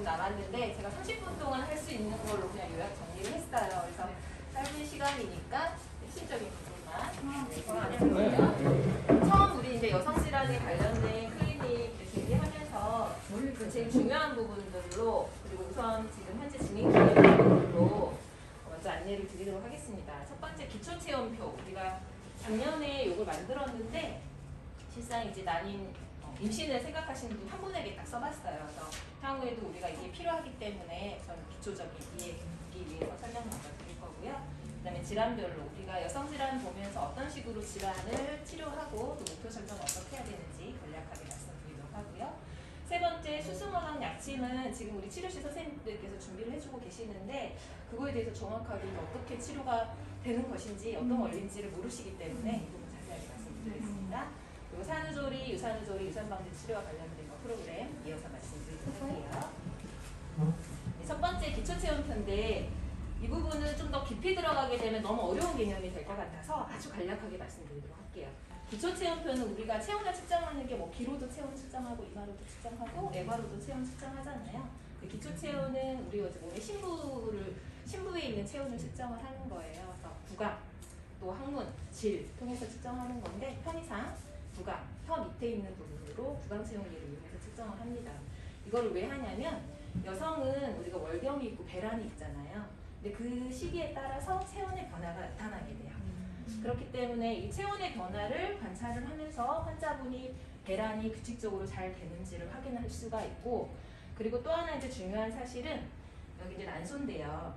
남았는데 제가 30분 동안 할 수 있는 걸로 그냥 요약 정리를 했어요. 그래서 짧은 시간이니까 핵심적인 부분만 드리고요. 처음 우리 이제 여성질환에 관련된 클리닉 준비하면서 그 제일 중요한 부분들로 그리고 우선 지금 현재 진행 중인 부분들로 먼저 안내를 드리도록 하겠습니다. 첫 번째 기초체온표. 우리가 작년에 이걸 만들었는데 실상 이제 난임 임신을 생각하시는 분 한 분에게 딱 써봤어요. 그래서 향후에도 우리가 이게 필요하기 때문에 저는 기초적인 이해하기 위해서 설명 먼저 드릴 거고요. 그 다음에 질환별로 우리가 여성질환 보면서 어떤 식으로 질환을 치료하고 또 목표 설정 어떻게 해야 되는지 간략하게 말씀드리도록 하고요. 세 번째 수승화학 약침은 지금 우리 치료실 선생님들께서 준비를 해주고 계시는데 그거에 대해서 정확하게 어떻게 치료가 되는 것인지 어떤 원리인지를 모르시기 때문에 이 부분 자세하게 말씀드리겠습니다. 그리고 산후조리, 유산후조리, 유산방지 치료와 관련된 거 프로그램 이어서 말씀드리도록 할게요. 첫 번째 기초체온표인데 이 부분은 좀 더 깊이 들어가게 되면 너무 어려운 개념이 될 것 같아서 아주 간략하게 말씀드리도록 할게요. 기초체온표는 우리가 체온을 측정하는 게 뭐 기로도 체온 측정하고 이마로도 측정하고 에바로도 체온 측정하잖아요. 기초체온은 우리 몸의 심부에 있는 체온을 측정을 하는 거예요. 그래서 구강, 또 항문, 질 통해서 측정하는 건데 편의상 구강, 혀 밑에 있는 부분으로 구강 체온계를 이용해서 측정을 합니다. 이걸 왜 하냐면 여성은 우리가 월경이 있고 배란이 있잖아요. 근데 그 시기에 따라서 체온의 변화가 나타나게 돼요. 그렇기 때문에 이 체온의 변화를 관찰을 하면서 환자분이 배란이 규칙적으로 잘 되는지를 확인할 수가 있고 그리고 또 하나 이제 중요한 사실은 여기 이제 난소인데요.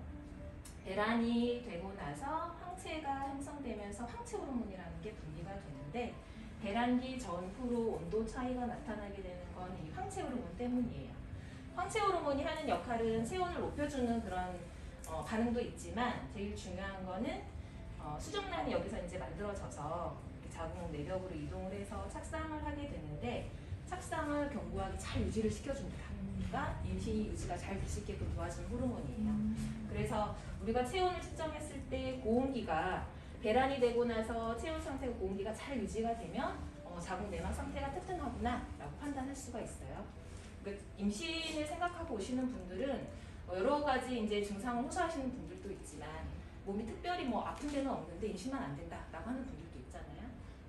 배란이 되고 나서 황체가 형성되면서 황체 호르몬이라는 게 분비가 되는데 배란기 전후로 온도 차이가 나타나게 되는 건 이 황체 호르몬 때문이에요. 황체 호르몬이 하는 역할은 체온을 높여주는 그런 반응도 있지만 제일 중요한 거는 수정란이 여기서 이제 만들어져서 자궁 내벽으로 이동을 해서 착상을 하게 되는데 착상을 견고하게 잘 유지를 시켜줍니다. 그러니까 임신 유지가 잘 될 수 있게끔 도와주는 호르몬이에요. 그래서 우리가 체온을 측정했을 때 고온기가 배란이 되고 나서 체온 상태가 고온기가 잘 유지가 되면 자궁 내막 상태가 튼튼하구나 라고 판단할 수가 있어요. 그러니까 임신을 생각하고 오시는 분들은 여러 가지 이제 증상을 호소하시는 분들도 있지만 몸이 특별히 뭐 아픈 데는 없는데 임신만 안 된다 라고 하는 분들도 있잖아요.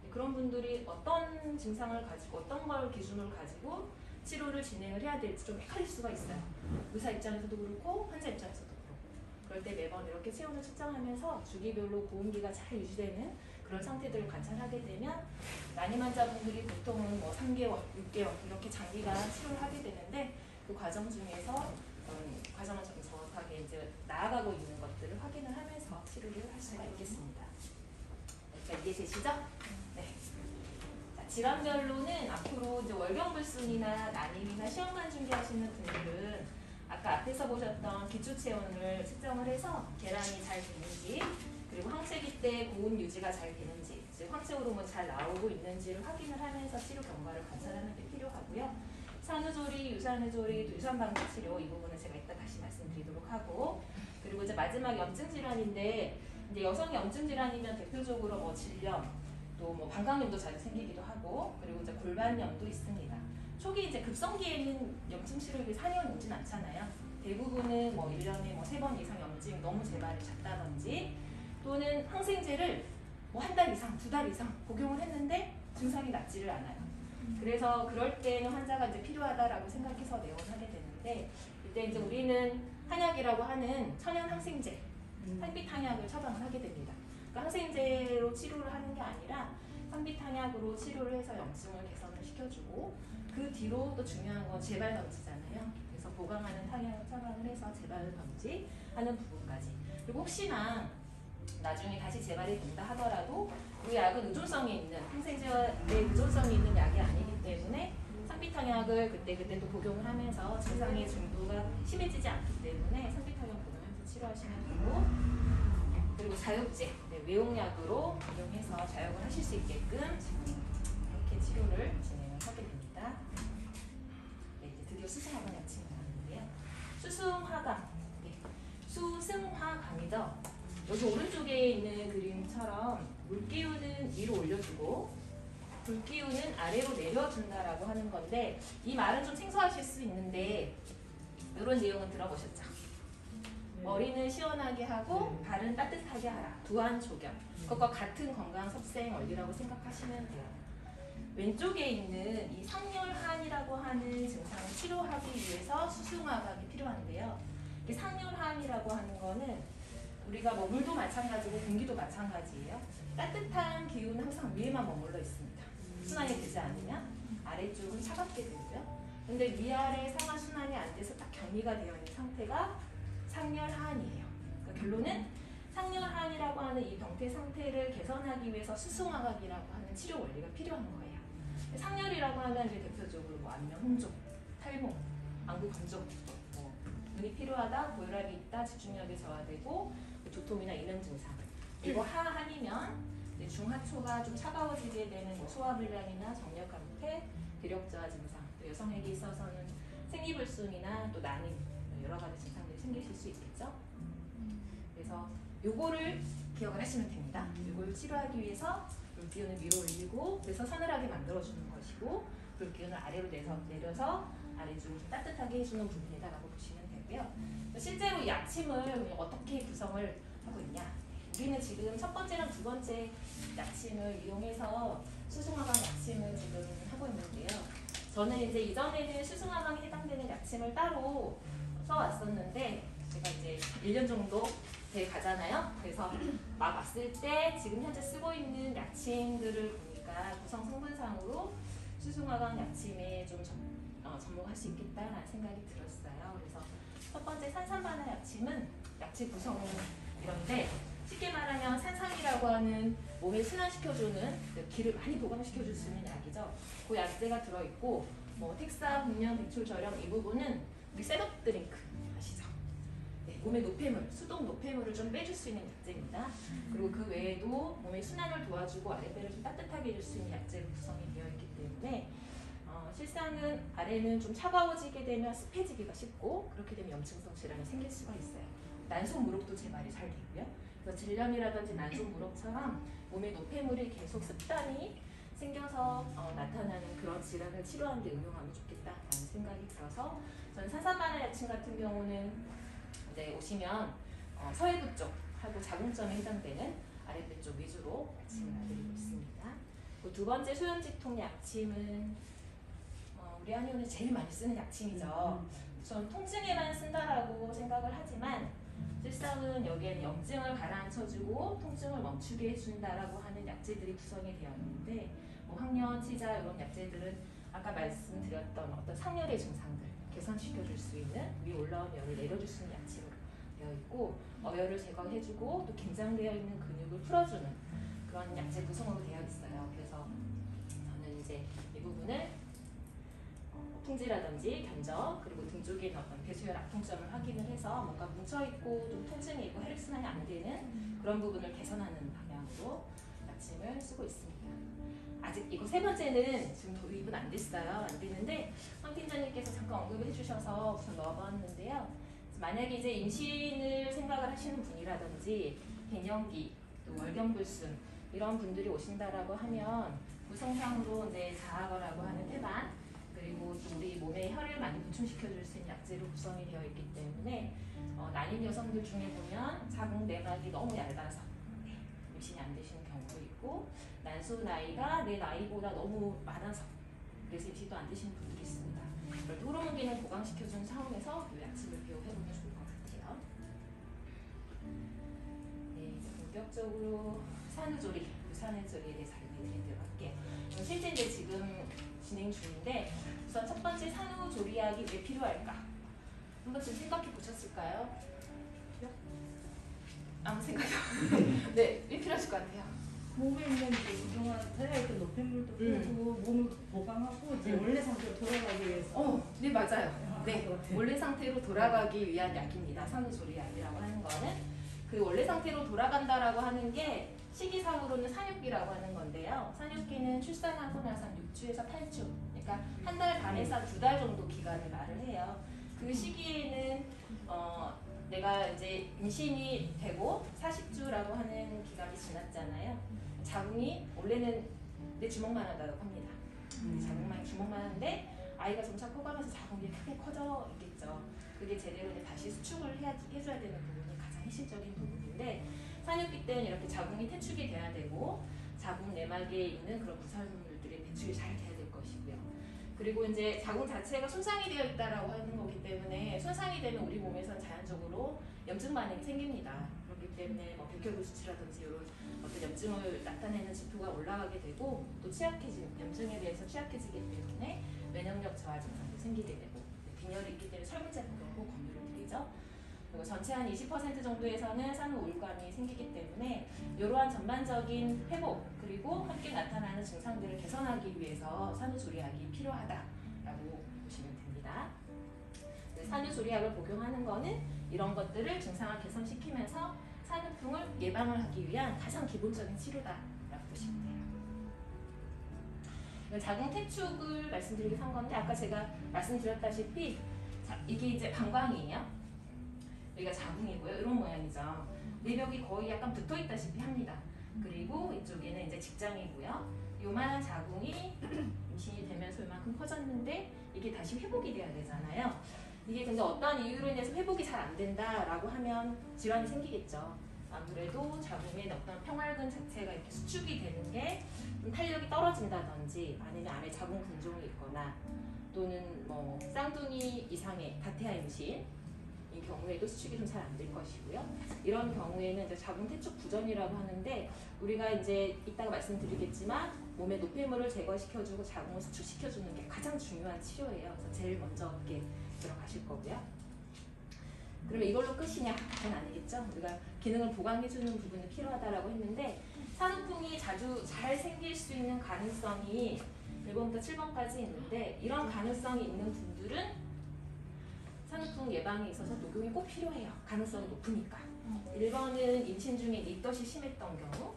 그런 분들이 어떤 증상을 가지고 어떤 걸 기준으로 가지고 치료를 진행을 해야 될지 좀 헷갈릴 수가 있어요. 의사 입장에서도 그렇고 환자 입장에서도 그렇고 그럴 때 매번 이렇게 체온을 측정하면서 주기별로 고온기가 잘 유지되는 그런 상태들을 관찰하게 되면 난임 환자분들이 보통은 뭐 3개월, 6개월 이렇게 장기간 치료를 하게 되는데 그 과정 중에서 과정을 좀 정확하게 이제 나아가고 있는 것들을 확인을 하면서 치료를 할 수가 있겠습니다. 그러니까 이해되시죠? 네. 자, 질환별로는 앞으로 이제 월경불순이나 난임이나 시험관 준비하시는 분들은 아까 앞에서 보셨던 기초체온을 측정을 해서 계란이 잘 되는지 그리고 황체기 때 고온 유지가 잘 되는지 즉 황체 호르몬 잘 나오고 있는지를 확인을 하면서 치료 경과를 관찰하는 게 필요하고요. 산후조리, 유산후조리, 또 유산방지 치료 이 부분은 제가 이따 다시 말씀드리도록 하고 그리고 이제 마지막 염증 질환인데 이제 여성 염증 질환이면 대표적으로 뭐 질염, 또 뭐 방광염도 자주 생기기도 하고 그리고 이제 골반염도 있습니다. 초기 이제 급성기에는 염증 치료가 4년 오진 않잖아요. 대부분은 뭐 1년에 뭐 3번 이상 염증 너무 재발을 잦다든지 또는 항생제를 뭐 한 달 이상, 2달 이상 복용을 했는데 증상이 낫지를 않아요. 그래서 그럴 때는 환자가 이제 필요하다라고 생각해서 내원을 하게 되는데 이때 이제 우리는 한약이라고 하는 천연 항생제, 산빛 한약을 처방을 하게 됩니다. 그러니까 항생제로 치료를 하는 게 아니라 산빛 한약으로 치료를 해서 염증을 개선을 시켜주고 그 뒤로 또 중요한 건 재발 방지잖아요. 그래서 보강하는 한약을 처방을 해서 재발을 방지하는 부분까지. 그리고 혹시나 나중에 다시 재발이 된다 하더라도 이 약은 의존성이 있는 항생제에 의존성이 있는 약이 아니기 때문에 산비탕약을 그때 또 복용을 하면서 증상의 정도가 심해지지 않기 때문에 산비탕약 복용하면서 치료하시면 되고 그리고 자육제, 외용약으로 복용해서 자육을 하실 수 있게끔 이렇게 치료를 진행을 하게 됩니다. 네, 이제 드디어 수승화강 약침을 하는데요. 수승화강, 수승화강이죠. 여기 오른쪽에 있는 그림처럼 물기운은 위로 올려주고 불기운은 아래로 내려준다라고 하는 건데 이 말은 좀 생소하실 수 있는데 이런 내용은 들어보셨죠? 머리는 시원하게 하고 발은 따뜻하게 하라. 두한초견. 그것과 같은 건강 섭생 원리라고 생각하시면 돼요. 왼쪽에 있는 이 상열한이라고 하는 증상을 치료하기 위해서 수승화각이 필요한데요. 이 상열한이라고 하는 거는 우리가 뭐 물도 마찬가지고 공기도 마찬가지예요. 따뜻한 기운은 항상 위에만 머물러 있습니다. 순환이 되지 않으면 아래쪽은 차갑게 되고요. 근데 위아래 상하 순환이 안 돼서 딱 격리가 되어 있는 상태가 상열하한이에요. 그러니까 결론은 상열하한이라고 하는 이 병태 상태를 개선하기 위해서 수승화각이라고 하는 치료 원리가 필요한 거예요. 상열이라고 하면 이제 대표적으로 뭐 안면 홍조, 탈모, 안구 건조, 뭐 눈이 필요하다, 고혈압이 있다, 집중력이 저하되고 두통이나 이런 증상. 그리고 하한이면 중하초가 좀 차가워지게 되는 뭐 소화불량이나 정력 감퇴, 기력 저하 증상. 또 여성에게 있어서는 생리불순이나 또 난임 여러 가지 증상들이 생기실 수 있겠죠. 그래서 요거를 기억을 하시면 됩니다. 요걸 치료하기 위해서 물기운을 위로 올리고 그래서 서늘하게 만들어주는 것이고 물기운을 아래로 내려서 아래쪽을 따뜻하게 해주는 부분이다라고 보시면 되고요. 실제로 이 아침을 어떻게 구성을 하고 있냐? 우리는 지금 첫 번째랑 두 번째 약침을 이용해서 수승화강 약침을 지금 하고 있는데요. 저는 이제 이전에는 수승화강에 해당되는 약침을 따로 써왔었는데 제가 이제 1년 정도 돼 가잖아요. 그래서 막 왔을 때 지금 현재 쓰고 있는 약침들을 보니까 구성 성분상으로 수승화강 약침에 좀 접목할 수 있겠다라는 생각이 들었어요. 그래서 첫 번째 산삼바나 약침은 약체 구성은 이런데 쉽게 말하면 산삼이라고 하는 몸을 순환시켜주는 기를 많이 보강시켜줄 수 있는 약이죠. 그 약재가 들어있고 뭐 텍사, 분명, 배출, 저렴 이 부분은 우리 셋업 드링크 아시죠? 네, 몸의 노폐물, 수동 노폐물을 좀 빼줄 수 있는 약재입니다. 그리고 그 외에도 몸의 순환을 도와주고 아랫배를 좀 따뜻하게 해줄 수 있는 약재로 구성이 되어 있기 때문에 실상은 아래는 좀 차가워지게 되면 습해지기가 쉽고 그렇게 되면 염증성 질환이 생길 수가 있어요. 난소 무록도 재발이 잘 되고요. 그래서 질염이라든지 난소 무록처럼 몸의 노폐물이 계속 습단이 생겨서 나타나는 그런 질환을 치료하는 데 응용하면 좋겠다라는 생각이 들어서 저는 산삼바나 약침 같은 경우는 이제 오시면 서해부 쪽하고 자궁점에 해당되는 아랫배 쪽 위주로 약침을 놔드리고 있습니다. 두 번째 소염직통 약침은 우리 한의원에 제일 많이 쓰는 약침이죠. 전 통증에만 쓴다라고 생각을 하지만 실상은 여기에는 염증을 가라앉혀주고 통증을 멈추게 해준다라고 하는 약재들이 구성이 되어 있는데 뭐 황련, 치자 이런 약재들은 아까 말씀드렸던 어떤 상열의 증상들 개선시켜줄 수 있는 위 올라온 열을 내려줄 수 있는 약재로 되어 있고 어열을 제거해주고 또 긴장되어 있는 근육을 풀어주는 그런 약재 구성으로 되어 있어요. 그래서 저는 이제 이 부분을 풍지라든지 견적 그리고 등 쪽에 있는 어떤 배수혈 악통점을 확인을 해서 뭔가 뭉쳐있고 좀 통증이 있고 혈액순환이 안 되는 그런 부분을 개선하는 방향으로 약침을 쓰고 있습니다. 아직 이거 세 번째는 지금 도입은 안 됐어요. 안 됐는데 황 팀장님께서 잠깐 언급을 해주셔서 우선 넣어봤는데요. 만약에 이제 임신을 생각을 하시는 분이라든지 갱년기 또 월경불순 이런 분들이 오신다라고 하면 구성상으로 이제 자아거라고 하는 태반 그리고 또 우리 몸에 혈을 많이 보충시켜줄 수 있는 약재로 구성이 되어 있기 때문에 난임 여성들 중에 보면 자궁 내막이 너무 얇아서 임신이 안 되시는 경우도 있고 난소 나이가 내 나이보다 너무 많아서 그래서 임신도 안 되시는 분들이 있습니다. 그럴 때 호르몬 기능 보강시켜주는 차원에서 이 약침을 비용해보면 좋을 것 같아요. 네, 본격적으로 산후조리, 산후조리에 대해서 알려드리도록 할게요. 실제 이제 지금 진행 중인데 우선 첫 번째 산후조리약이 왜 필요할까? 한 번쯤 생각해 보셨을까요? 아무 생각이 없어요. 네, 왜 필요하실 것 같아요? 몸에 있는 그동안 살아있던 노폐물도 풀고 몸을 보강하고 이제 원래 상태로 돌아가기 위해서. 네 맞아요. 네, 원래 상태로 돌아가기 위한 약입니다. 산후조리약이라고 하는 거는 그 원래 상태로 돌아간다라고 하는 게 시기상으로는 산육기라고 하는 건데요. 산육기는 출산하고 나서 6주에서 8주, 그러니까 한 달 반에서 2달 정도 기간을 말을 해요. 그 시기에는 내가 이제 임신이 되고 40주라고 하는 기간이 지났잖아요. 자궁이 원래는 내 주먹만 하다고 합니다. 자궁만 주먹만 하는데 아이가 점차 커가면서 자궁이 크게 커져 있겠죠. 그게 그게 제대로 이제 다시 수축을 해줘야 되는 부분이 가장 핵심적인 부분인데 산육기 때는 이렇게 자궁이 퇴축이 돼야 되고 자궁 내막에 있는 그런 부산물들이 배출이 잘 돼야 될 것이고요. 그리고 이제 자궁 자체가 손상이 되어 있다라고 하는 거기 때문에 손상이 되면 우리 몸에선 자연적으로 염증 반응이 생깁니다. 그렇기 때문에 뭐 백혈구 수치라든지 이런 어떤 염증을 나타내는 지표가 올라가게 되고 또 염증에 대해서 취약해지기 때문에 면역력 저하 증상도 생기게 되고 빈혈이 있기 때문에 설문제품을 꼭 권유를 드리죠. 그리고 전체 한 20% 정도에서는 산후 우울감이 생기기 때문에 이러한 전반적인 회복 그리고 함께 나타나는 증상들을 개선하기 위해서 산후조리약이 필요하다라고 보시면 됩니다. 산후조리약을 복용하는 거는 이런 것들을 증상을 개선시키면서 산후풍을 예방을 하기 위한 가장 기본적인 치료다라고 보시면 돼요. 자궁 퇴축을 말씀드리기 한 건데 아까 제가 말씀드렸다시피 이게 이제 방광이에요. 여기가 자궁이고요. 이런 모양이죠. 내벽이 거의 약간 붙어 있다시피 합니다. 그리고 이쪽에는 이제 직장이고요. 요만한 자궁이 임신이 되면서 요만큼 커졌는데 이게 다시 회복이 돼야 되잖아요. 이게 근데 어떠한 이유로 인해서 회복이 잘 안 된다라고 하면 질환이 생기겠죠. 아무래도 자궁의 어떤 평활근 자체가 이렇게 수축이 되는 게 탄력이 떨어진다든지 아니면 안에 자궁 근종이 있거나 또는 뭐 쌍둥이 이상의 다태아 임신 이 경우에도 수축이 좀 잘 안 될 것이고요. 이런 경우에는 이제 자궁 퇴축 부전이라고 하는데 우리가 이제 이따가 말씀드리겠지만 몸의 노폐물을 제거시켜주고 자궁을 수축시켜주는 게 가장 중요한 치료예요. 그래서 제일 먼저 이렇게 들어가실 거고요. 그러면 이걸로 끝이냐? 그건 아니겠죠. 우리가 기능을 보강해주는 부분이 필요하다라고 했는데 산후풍이 자주 잘 생길 수 있는 가능성이 1번부터 7번까지 있는데 이런 가능성이 있는 분들은 산후풍 예방에 있어서 녹용이 꼭 필요해요. 가능성이 높으니까. 1번은 임신 중에 닉덧이 심했던 경우,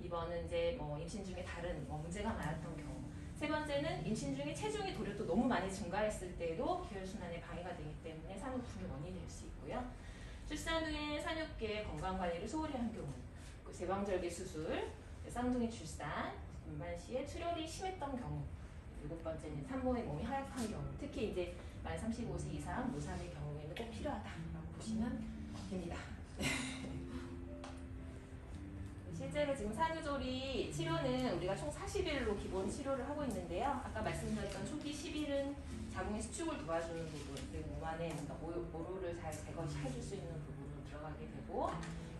2번은 이제 뭐 임신 중에 다른 뭐 문제가 많았던 경우, 세 번째는 임신 중에 체중이 도리어 또 너무 많이 증가했을 때도 기혈순환에 방해가 되기 때문에 산후풍의 원인이 될 수 있고요. 출산 후에 산육계의 건강관리를 소홀히 한 경우, 제왕절개 수술, 쌍둥이 출산, 분만 시에 출혈이 심했던 경우, 7번째는 산모의 몸이 하약한 경우, 특히 이제 만 35세 이상 노산의 경우에는 꼭 필요하다라고 보시면 됩니다. 실제로 지금 산후조리 치료는 우리가 총 40일로 기본 치료를 하고 있는데요. 아까 말씀드렸던 초기 10일은 자궁의 수축을 도와주는 부분, 그리고 몸 안에 모루를 잘 제거해줄 수 있는 부분으로 들어가게 되고,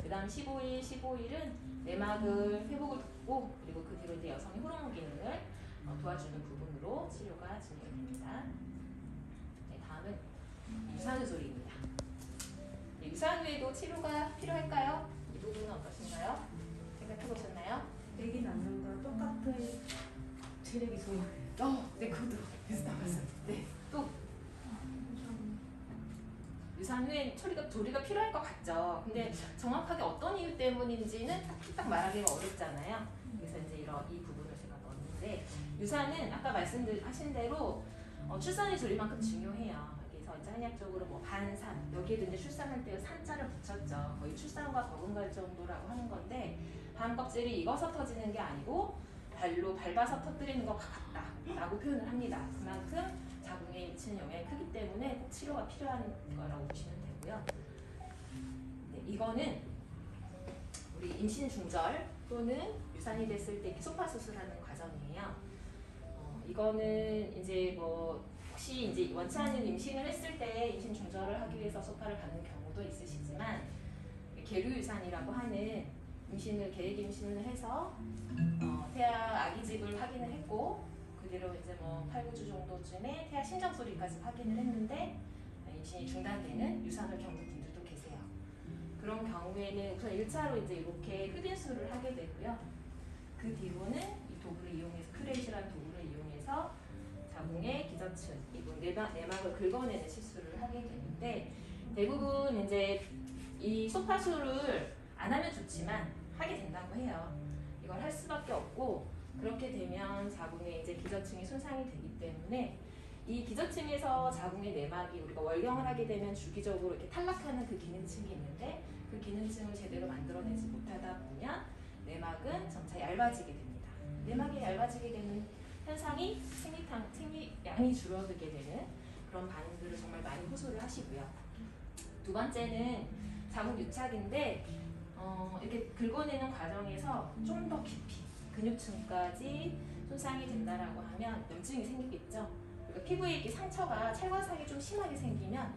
그 다음 15일은 내막을 회복을 돕고, 그리고 그 뒤로 이제 여성의 호르몬 기능을 도와주는 부분으로 치료가 진행됩니다. 네, 다음은 유산후조리입니다. 네, 유산후에도 치료가 필요할까요? 이 부분은 어떠신가요? 생각해보셨나요? 애기 낳는 거랑 똑같은 체력이 소요해요. 네, 그것도 비슷하겠어요. 네, 또 유산 후에 조리가 필요할 것 같죠. 근데 정확하게 어떤 이유 때문인지는 딱 말하기가 어렵잖아요. 그래서 이제 이 부분을 제가 넣었는데 유산은 아까 말씀하신 대로 출산의 조리만큼 중요해요. 그래서 이제 한약적으로 뭐 반산 여기에도 이제 출산할 때 산자를 붙였죠. 거의 출산과 버금갈 정도라고 하는 건데 반 껍질이 익어서 터지는 게 아니고 발로 밟아서 터뜨리는 것 같다라고 표현을 합니다. 그만큼 자궁에 미치는 영향이 크기 때문에 꼭 치료가 필요한 거라고 보시면 되고요. 네, 이거는 우리 임신 중절 또는 유산이 됐을 때 소파 수술하는 과정이에요. 이거는 이제 뭐 혹시 이제 원치 않는 임신을 했을 때 임신 중절을 하기 위해서 소파를 받는 경우도 있으시지만 계류 유산이라고 하는 계획 임신을 해서 태아 아기집을 확인을 했고 그대로 이제 뭐 8, 9주 정도쯤에 태아 심장 소리까지 확인을 했는데 임신이 중단되는 유산을 겪는 분들도 계세요. 그런 경우에는 우선 1차로 이제 이렇게 흡인술을 하게 되고요. 그 뒤로는 이 도구를 이용해서 크레이시라는 도구를 이용해서 자궁의 기저층, 내막을 긁어내는 시술을 하게 되는데 대부분 이제 이 소파술을 안 하면 좋지만 하게 된다고 해요. 이걸 할 수밖에 없고 그렇게 되면 자궁의 이제 기저층이 손상이 되기 때문에 이 기저층에서 자궁의 내막이 우리가 월경을 하게 되면 주기적으로 이렇게 탈락하는 그 기능층이 있는데 그 기능층을 제대로 만들어내지 못하다 보면 내막은 점차 얇아지게 됩니다. 내막이 얇아지게 되는 현상이 생리양이 줄어들게 되는 그런 반응들을 정말 많이 호소를 하시고요. 두 번째는 자궁 유착인데 이렇게 긁어내는 과정에서 좀 더 깊이 근육층까지 손상이 된다라고 하면 염증이 생기겠죠. 그러니까 피부에 이렇게 상처가 찰과상이 좀 심하게 생기면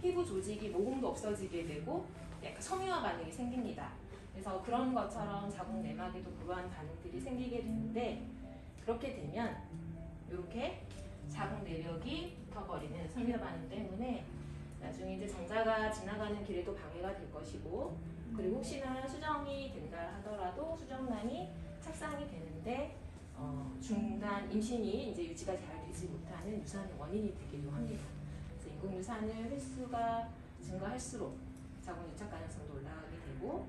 피부 조직이 모공도 없어지게 되고 약간 섬유화 반응이 생깁니다. 그래서 그런 것처럼 자궁 내막에도 그러한 반응들이 생기게 되는데 그렇게 되면 이렇게 자궁 내벽이 붙어버리는 섬유화 반응 때문에 나중에 이제 정자가 지나가는 길에도 방해가 될 것이고 그리고 혹시나 수정이 된다 하더라도 수정란이 착상이 되는데 중단 임신이 이제 유지가 잘 되지 못하는 유산의 원인이 되기도 합니다. 그래서 인공유산을 횟수가 증가할수록 자궁 유착 가능성도 올라가게 되고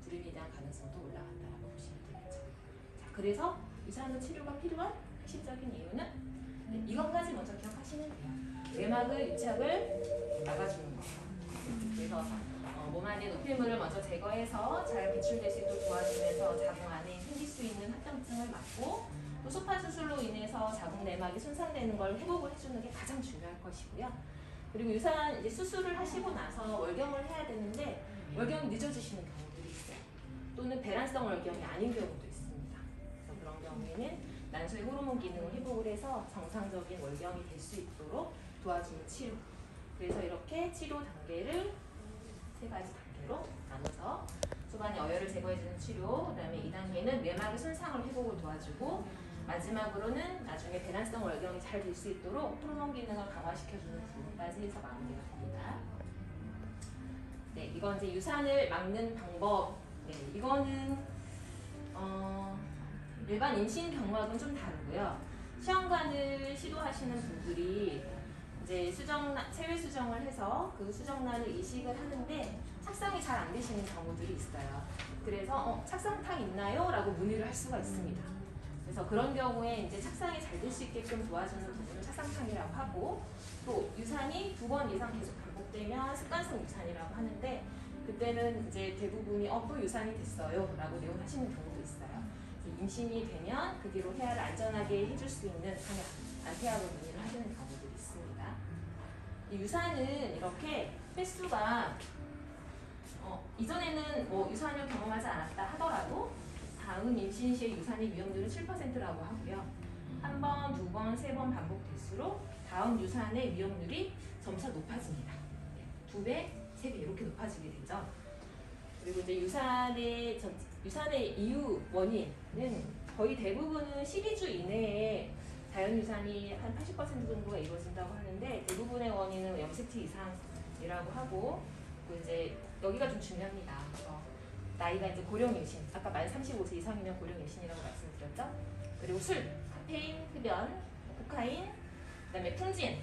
불임에 대한 가능성도 올라간다라고 보시면 되겠죠. 자, 그래서 유산후 치료가 필요한 핵심적인 이유는 이것까지 먼저 기억하시면 돼요. 내막의 유착을 막아주는 거. 그래서 몸 안에 노폐물을 먼저 제거해서 잘 배출될 수 있도록 도와주면서 자궁 안에 생길 수 있는 합병증을 막고 또 소파 수술로 인해서 자궁 내막이 손상되는 걸 회복을 해주는 게 가장 중요할 것이고요. 그리고 유산 이제 수술을 하시고 나서 월경을 해야 되는데 월경이 늦어지시는 경우들이 있어요. 또는 배란성 월경이 아닌 경우도 있습니다. 그래서 그런 경우에는 난소의 호르몬 기능을 회복을 해서 정상적인 월경이 될 수 있도록 도와주는 치료. 그래서 이렇게 치료 단계를 세 가지 단계로 나눠서 초반에 어혈을 제거해주는 치료, 그 다음에 2단계는 내막의 손상을 회복을 도와주고 마지막으로는 나중에 배란성 월경이 잘 될 수 있도록 호르몬 기능을 강화시켜주는 부분까지 해서 마무리가 됩니다. 네, 이건 이제 유산을 막는 방법. 네, 이거는 일반 임신 경우하고는 좀 다르고요. 시험관을 시도하시는 분들이 이제 체외 수정을 해서 그 수정란을 이식을 하는데 착상이 잘 안 되시는 경우들이 있어요. 그래서 착상탕 있나요? 라고 문의를 할 수가 있습니다. 그래서 그런 경우에 이제 착상이 잘 될 수 있게끔 도와주는 부분을 착상탕이라고 하고 또 유산이 2번 이상 계속 반복되면 습관성 유산이라고 하는데 그때는 이제 대부분이 또 유산이 됐어요 라고 내용하시는 경우도 있어요. 임신이 되면 그 뒤로 태아를 안전하게 해줄 수 있는 상약, 안태아로 문의를 하시는 경우들이 있습니다. 이 유산은 이렇게 횟수가 이전에는 뭐 유산을 경험하지 않았다 하더라도 다음 임신 시의 유산의 위험률은 7%라고 하고요. 한 번, 두 번, 세 번 반복될수록 다음 유산의 위험률이 점차 높아집니다. 2배, 3배 이렇게 높아지게 되죠. 그리고 이제 유산의 이유 원인은 거의 대부분은 12주 이내에 자연유산이 한 80% 정도가 이루어진다고 하는데 대부분의 원인은 염색체 이상이라고 하고 그 이제 여기가 좀 중요합니다. 나이가 이제 고령임신, 아까 만 35세 이상이면 고령임신이라고 말씀드렸죠. 그리고 술, 카페인, 흡연, 코카인, 그다음에 풍진,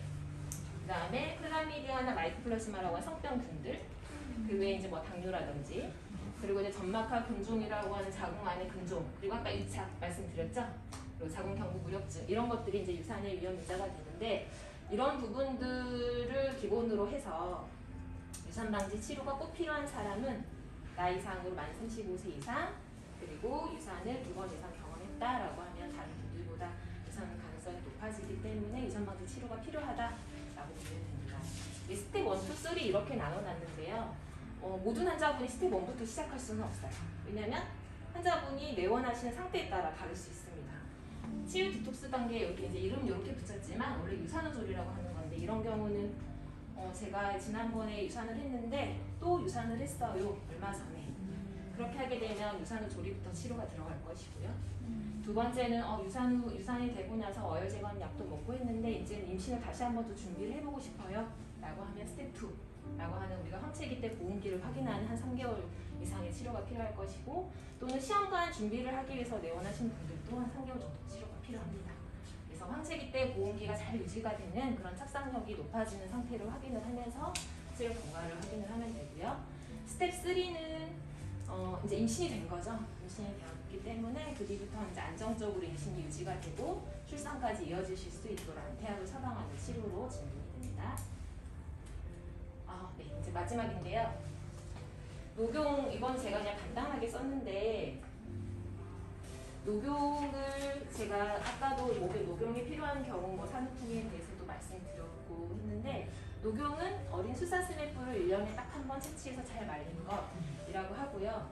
그다음에 클라미디아나 마이코플라즈마라고 하는 성병균들, 그 외에 이제 뭐 당뇨라든지, 그리고 이제 점막하 근종이라고 하는 자궁 안의 근종, 그리고 아까 유착 말씀드렸죠. 그리고 자궁 경부 무력증 이런 것들이 이제 유산의 위험 인자가 되는데 이런 부분들을 기본으로 해서 유산 방지 치료가 꼭 필요한 사람은 나이상으로 만 35세 이상 그리고 유산을 2번 이상 경험했다라고 하면 다른 분들보다 유산 가능성이 높아지기 때문에 유산 방지 치료가 필요하다라고 보면 됩니다. 스텝 1, 2, 3 이렇게 나눠놨는데요. 모든 환자분이 스텝 1부터 시작할 수는 없어요. 왜냐하면 환자분이 내원하시는 상태에 따라 다를 수 있습니다. 치유 디톡스 단계 여기 이제 이름 이렇게 붙였지만 원래 유산후 조리라고 하는 건데 이런 경우는 제가 지난번에 유산을 했는데 또 유산을 했어요. 얼마 전에. 그렇게 하게 되면 유산후 조리부터 치료가 들어갈 것이고요. 두 번째는 유산이 되고 나서 어혈 제거하는 약도 먹고 했는데 이제 임신을 다시 한 번 더 준비를 해보고 싶어요. 라고 하면 스텝 2라고 하는 우리가 황체기 때 보온기를 확인하는 한 3개월 이상의 치료가 필요할 것이고 또는 시험관 준비를 하기 위해서 내원하신 분들도 한 3개월 정도 치료가 필요합니다. 그래서 황체기 때 보온기가 잘 유지가 되는 그런 착상력이 높아지는 상태를 확인을 하면서 치료 경과를 확인을 하면 되고요. 스텝 3는 이제 임신이 된 거죠. 임신이 되었기 때문에 그 뒤부터 이제 안정적으로 임신이 유지가 되고 출산까지 이어지실 수 있도록 안태아를 처방하는 치료로 진행이 됩니다. 네, 이제 마지막인데요. 녹용 이건 제가 그냥 간단하게 썼는데 녹용을 제가 아까도 목에 녹용이 필요한 경우 뭐 산후풍에 대해서도 말씀드렸고 했는데 녹용은 어린 수사스의 뿔을 1년에 딱 한 번 채취해서 잘 말린 것이라고 하고요.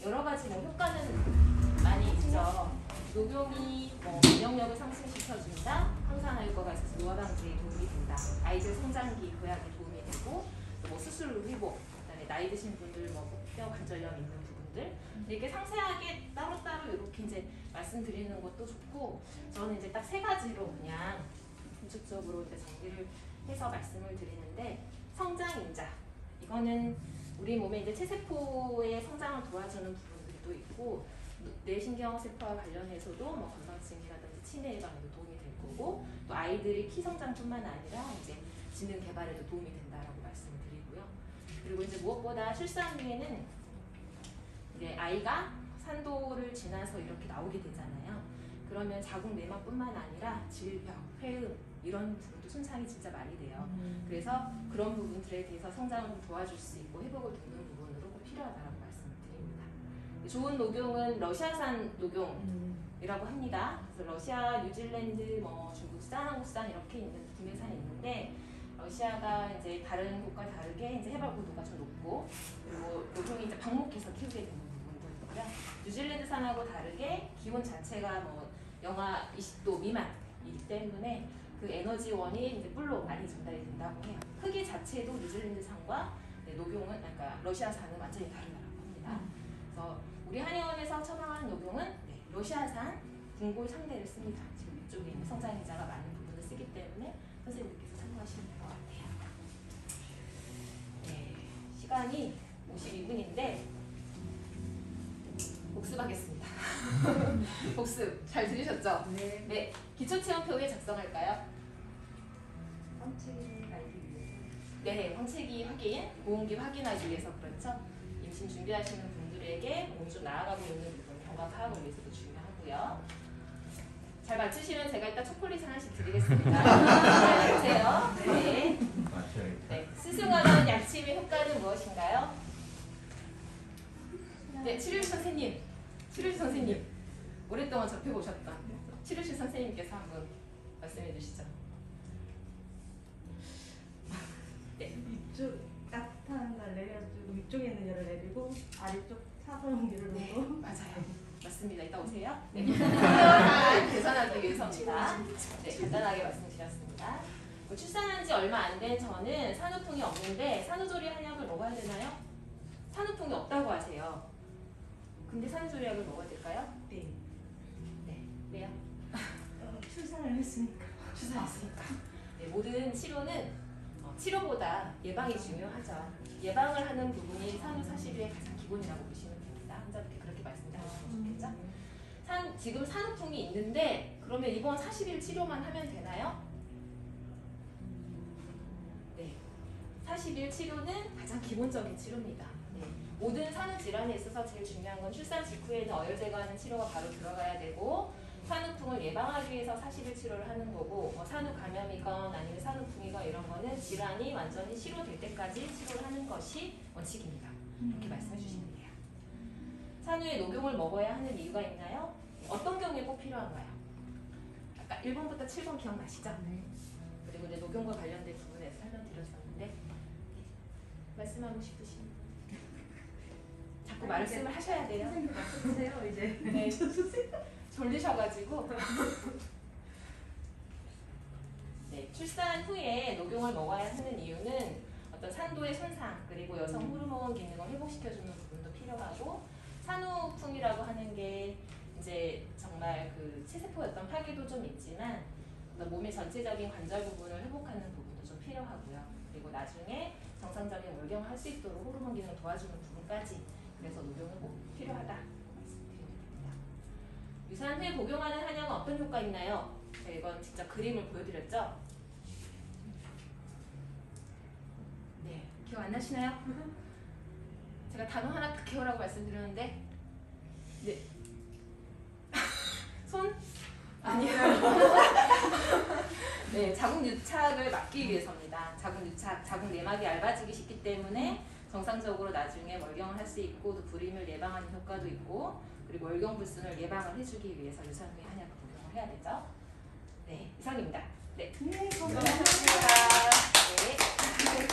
여러 가지 뭐 효과는 많이 있죠. 녹용이 뭐 면역력을 상승시켜준다, 항산화 효과가 있어서 노화 방지에 도움이 된다, 아이들 성장기 보약에 도움이 되고, 또 뭐 수술 회복, 그다음에 나이 드신 분들 뭐 뼈 관절염 있는 부분들 이렇게 상세하게 따로따로 이렇게 이제 말씀드리는 것도 좋고, 저는 이제 딱 세 가지로 그냥 공식적으로 이제 정리를 해서 말씀을 드리는데, 성장인자 이거는 우리 몸에 이제 체세포의 성장을 도와주는 부분들도 있고, 뇌신경세포와 관련해서도 뭐 건망증이라든지 치매 예방에도 도움이 될 거고, 또 아이들이 키 성장뿐만 아니라 이제 지능 개발에도 도움이 된다라고 말씀을 드리고요. 그리고 이제 무엇보다 출산 후에는 이제 아이가 산도를 지나서 이렇게 나오게 되잖아요. 그러면 자궁 내막뿐만 아니라 질병, 폐음 이런 부분도 손상이 진짜 많이 돼요. 그래서 그런 부분들에 대해서 성장을 도와줄 수 있고 회복을 돕는 부분으로 꼭 필요하다고 말씀을 드립니다. 좋은 녹용은 러시아산 녹용이라고 합니다. 그래서 러시아, 뉴질랜드, 뭐 중국산, 한국산 이렇게 있는 국내산이 있는데, 러시아가 이제 다른 곳과 다르게 이제 해발 고도가 좀 높고, 그리고 녹용이 이제 방목해서 키우게 되는 부분도 있고요. 뉴질랜드산하고 다르게 기온 자체가 뭐 영하 20도 미만이기 때문에 그 에너지원이 이제 뿔로 많이 전달이 된다고 해요. 크기 자체도 뉴질랜드산과 녹용은, 그러니까 러시아산은 완전히 다르다고 합니다. 그래서 우리 한의원에서 처방하는 녹용은 러시아산 궁골 상대를 씁니다. 지금 이쪽에 있는 성장인자가 많은 부분을 쓰기 때문에 선생님께서 참고하시면 될 것 같아요. 네, 시간이 52분인데 복습하겠습니다. 복습 잘 들으셨죠? 네. 네, 기초체험표 왜 작성할까요? 황책을 알기 위해서. 네, 황체기 확인, 보온기 확인하기 위해서 그렇죠. 임신 준비하시는 분들에게 몸이 좀 나아가고 있는 부분 건강 파악을 위해서도 중요하고요. 잘 맞추시면 제가 이따 초콜릿 하나씩 드리겠습니다. 잘 보세요. 네. 네. 스승하는 약침의 효과는 무엇인가요? 네, 치료실 선생님. 치료실 선생님. 오랫동안 접해보셨던 치료실 선생님께서 한번 말씀해 주시죠. 네. 위쪽 따뜻한 걸 내려주고 위쪽에 있는 열을 내리고 아래쪽 차가운 열을 놓고. 맞아요. 맞습니다. 이따 오세요. 네. 계산하기 위해서입니다. 네, 간단하게 말씀드렸습니다. 출산한 지 얼마 안 된 저는 산후풍이 없는데 산후조리 한약을 먹어야 되나요? 산후풍이 없다고 하세요. 근데 산후조리 약을 먹어야 될까요? 네. 네. 왜요? 출산을 했으니까. 출산했으니까. 네, 모든 치료는 치료보다 예방이 중요하죠. 예방을 하는 부분이 산후 40일의 가장 기본이라고 보시면 됩니다. 환자분께 그렇게 말씀드리시면 좋겠죠? 지금 산후풍이 있는데 그러면 이번 40일 치료만 하면 되나요? 네. 40일 치료는 가장 기본적인 치료입니다. 네. 모든 산후 질환에 있어서 제일 중요한 건 출산 직후에는 어혈 제거하는 치료가 바로 들어가야 되고, 산후풍을 예방하기 위해서 40일 치료를 하는 거고, 뭐 산후 감염이건 아니면 산후풍이건 이런 거는 질환이 완전히 치료될 때까지 치료를 하는 것이 원칙입니다. 이렇게 말씀해 주시면 돼요. 산후에 녹용을 먹어야 하는 이유가 있나요? 어떤 경우에 꼭 필요한가요? 아까 1번부터 7번 기억나시죠? 네. 그리고 이제 녹용과 관련된 부분에서 설명드렸었는데, 네. 말씀하고 싶으신 자꾸 말씀을 하셔야 돼요. 선생님 말씀하세요 이제. 네. 졸리셔가지고. 네, 출산 후에 녹용을 먹어야 하는 이유는 어떤 산도의 손상, 그리고 여성 호르몬 기능을 회복시켜주는 부분도 필요하고, 산후풍이라고 하는 게 이제 정말 그 체세포였던 파괴도 좀 있지만 어떤 몸의 전체적인 관절 부분을 회복하는 부분도 좀 필요하고요. 그리고 나중에 정상적인 월경을 할 수 있도록 호르몬 기능을 도와주는 부분까지, 그래서 녹용은 꼭 필요하다 말씀드리면 됩니다. 유산 후에 복용하는 한약은 어떤 효과 있나요? 제가 이건 직접 그림을 보여드렸죠? 네, 기억 안 나시나요? 제가 단어 하나 딱 기억하라고 말씀드렸는데, 네. 손? 아니요. 네, 자궁 유착을 막기 위해서입니다. 자궁 유착, 자궁 내막이 얇아지기 쉽기 때문에 정상적으로 나중에 월경을 할 수 있고, 또 불임을 예방하는 효과도 있고, 그리고 월경 불순을 예방을 해주기 위해서 유산 후에 한약을 복용을 해야 되죠. 네, 이상입니다. 네, 네, 감사합니다. 네.